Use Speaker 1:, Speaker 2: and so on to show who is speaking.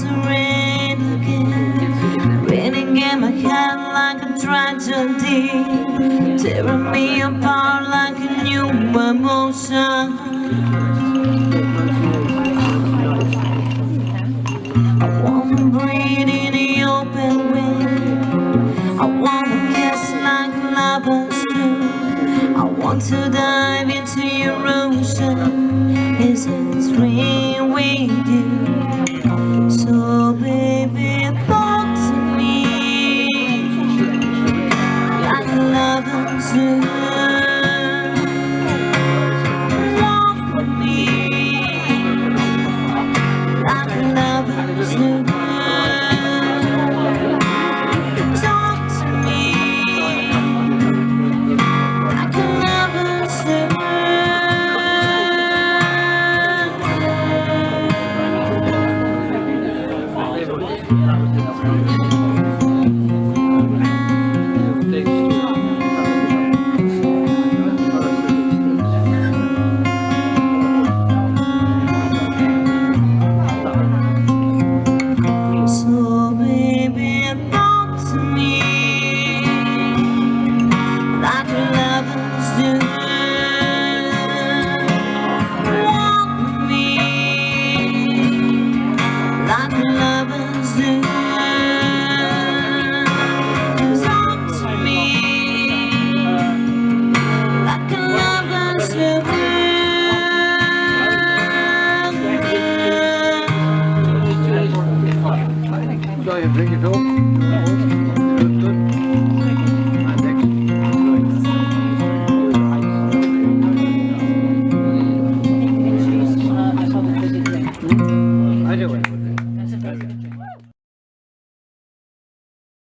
Speaker 1: to rain again, raining in my head like a tragedy, tearing me apart like a new emotion. I wanna breathe in the open wind, I wanna kiss like lovers do, I want to dive into your ocean. Is it real with you? So baby, talk to me like lovers do. Walk with me like lovers do. Talk to me like lovers do. So baby, talk to me like lovers do. Walk with me like lovers do. Talk to me like lovers do.
Speaker 2: Zal je drink het op? Goed, goed. Maar niks. I do it.